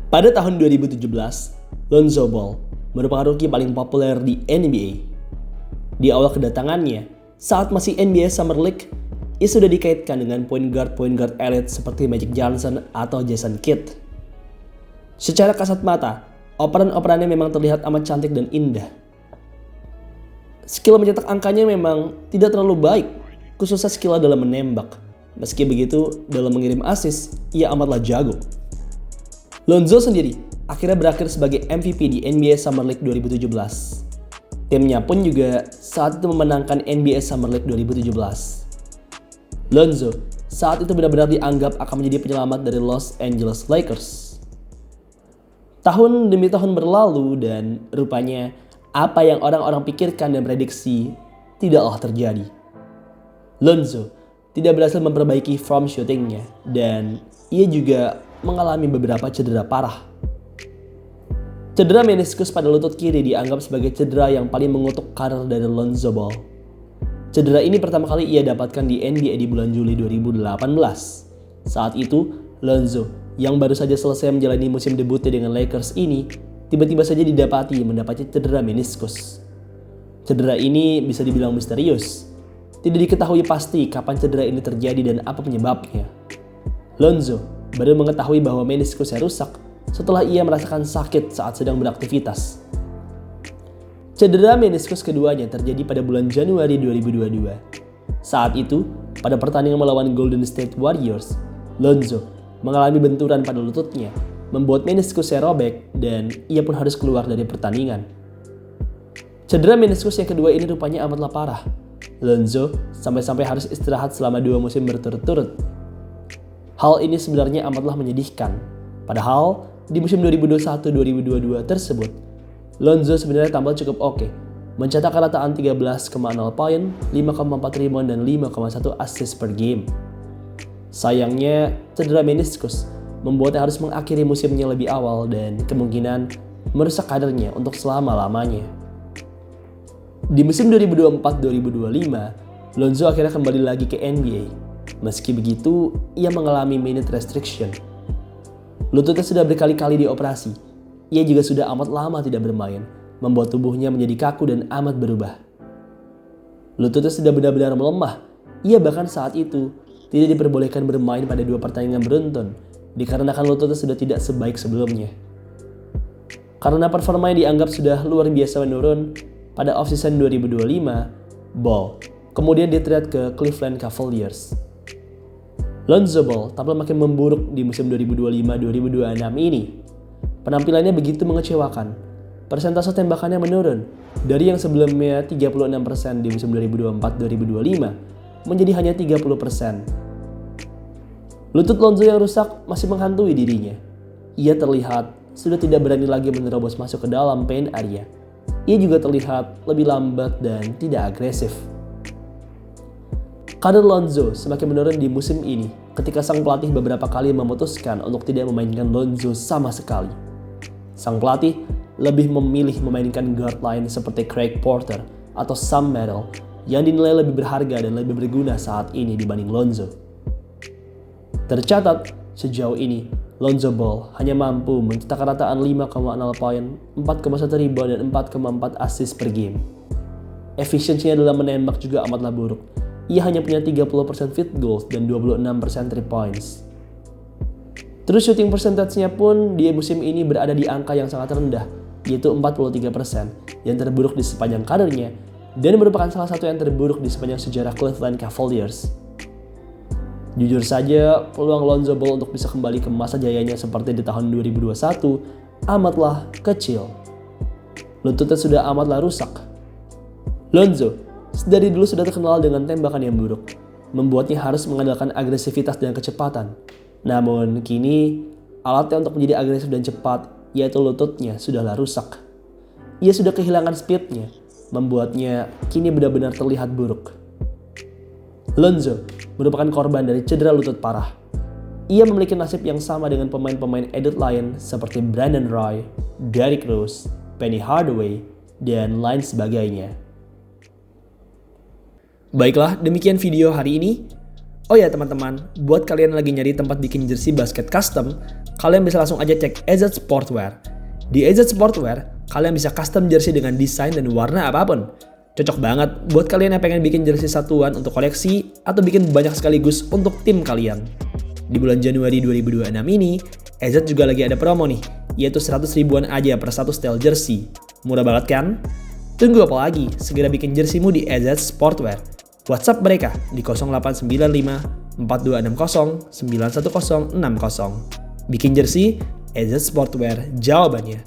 Pada tahun 2017, Lonzo Ball merupakan rookie paling populer di NBA. Di awal kedatangannya, saat masih NBA Summer League, ia sudah dikaitkan dengan point guard elit seperti Magic Johnson atau Jason Kidd. Secara kasat mata, operan-operannya memang terlihat amat cantik dan indah. Skill mencetak angkanya memang tidak terlalu baik, khususnya skill dalam menembak. Meski begitu, dalam mengirim assist, ia amatlah jago. Lonzo sendiri akhirnya berakhir sebagai MVP di NBA Summer League 2017. Timnya pun juga saat itu memenangkan NBA Summer League 2017. Lonzo saat itu benar-benar dianggap akan menjadi penyelamat dari Los Angeles Lakers. Tahun demi tahun berlalu dan rupanya apa yang orang-orang pikirkan dan prediksi tidaklah terjadi. Lonzo tidak berhasil memperbaiki form shootingnya dan ia juga mengalami beberapa cedera parah. Cedera meniskus pada lutut kiri dianggap sebagai cedera yang paling mengutuk karir dari Lonzo Ball. Cedera ini pertama kali ia dapatkan di NBA di bulan Juli 2018. Saat itu, Lonzo yang baru saja selesai menjalani musim debutnya dengan Lakers ini, tiba-tiba saja mendapati cedera meniskus. Cedera ini bisa dibilang misterius. Tidak diketahui pasti kapan cedera ini terjadi dan apa penyebabnya. Lonzo baru mengetahui bahwa meniskusnya rusak setelah ia merasakan sakit saat sedang beraktivitas. Cedera meniskus keduanya terjadi pada bulan Januari 2022. Saat itu, pada pertandingan melawan Golden State Warriors, Lonzo mengalami benturan pada lututnya, membuat meniskusnya robek dan ia pun harus keluar dari pertandingan. Cedera meniskus yang kedua ini rupanya amatlah parah. Lonzo sampai-sampai harus istirahat selama 2 musim berturut-turut. Hal ini sebenarnya amatlah menyedihkan. Padahal di musim 2021-2022 tersebut, Lonzo sebenarnya tampil cukup oke, mencetak rataan 13,0 poin, 5,4 rebound dan 5,1 assist per game. Sayangnya, cedera meniskus membuatnya harus mengakhiri musimnya lebih awal dan kemungkinan merusak karirnya untuk selama-lamanya. Di musim 2024-2025, Lonzo akhirnya kembali lagi ke NBA. Meski begitu, ia mengalami minute restriction. Lututnya sudah berkali-kali dioperasi. Ia juga sudah amat lama tidak bermain, membuat tubuhnya menjadi kaku dan amat berubah. Lututnya sudah benar-benar melemah. Ia bahkan saat itu tidak diperbolehkan bermain pada 2 pertandingan beruntun, dikarenakan lututnya sudah tidak sebaik sebelumnya. Karena performanya dianggap sudah luar biasa menurun, pada off-season 2025, Ball kemudian di-trade ke Cleveland Cavaliers. Lonzo Ball tampil makin memburuk di musim 2025-2026 ini. Penampilannya begitu mengecewakan. Persentase tembakannya menurun dari yang sebelumnya 36% di musim 2024-2025 menjadi hanya 30%. Lutut Lonzo yang rusak masih menghantui dirinya. Ia terlihat sudah tidak berani lagi menerobos masuk ke dalam paint area. Ia juga terlihat lebih lambat dan tidak agresif. Karir Lonzo semakin menurun di musim ini ketika sang pelatih beberapa kali memutuskan untuk tidak memainkan Lonzo sama sekali. Sang pelatih lebih memilih memainkan guard lain seperti Craig Porter atau Sam Merrill yang dinilai lebih berharga dan lebih berguna saat ini dibanding Lonzo. Tercatat, sejauh ini Lonzo Ball hanya mampu mencetak rataan 5,0 poin, 4,1 rebound dan 4,4 assist per game. Efisiensinya dalam menembak juga amatlah buruk. Ia hanya punya 30% field goals dan 26% 3 points. Terus shooting percentage-nya pun di musim ini berada di angka yang sangat rendah, yaitu 43%, yang terburuk di sepanjang karirnya dan merupakan salah satu yang terburuk di sepanjang sejarah Cleveland Cavaliers. Jujur saja, peluang Lonzo Ball untuk bisa kembali ke masa jayanya seperti di tahun 2021 amatlah kecil. Lututnya sudah amatlah rusak. Lonzo dari dulu sudah terkenal dengan tembakan yang buruk, membuatnya harus mengandalkan agresivitas dan kecepatan. Namun kini, alatnya untuk menjadi agresif dan cepat, yaitu lututnya, sudahlah rusak. Ia sudah kehilangan speednya, membuatnya kini benar-benar terlihat buruk. Lonzo merupakan korban dari cedera lutut parah. Ia memiliki nasib yang sama dengan pemain-pemain edit lain seperti Brandon Roy, Derrick Rose, Penny Hardaway, dan lain sebagainya. Baiklah, demikian video hari ini. Oh ya teman-teman, buat kalian yang lagi nyari tempat bikin jersey basket custom, kalian bisa langsung aja cek EZ Sportwear. Di EZ Sportwear, kalian bisa custom jersey dengan desain dan warna apapun. Cocok banget buat kalian yang pengen bikin jersey satuan untuk koleksi atau bikin banyak sekaligus untuk tim kalian. Di bulan Januari 2026 ini, EZ juga lagi ada promo nih, yaitu 100 ribuan aja per satu style jersey. Murah banget kan? Tunggu apa lagi? Segera bikin jerseymu di EZ Sportwear. WhatsApp mereka di 0895 4260 91060. Bikin jersey, EZ Sportwear jawabannya.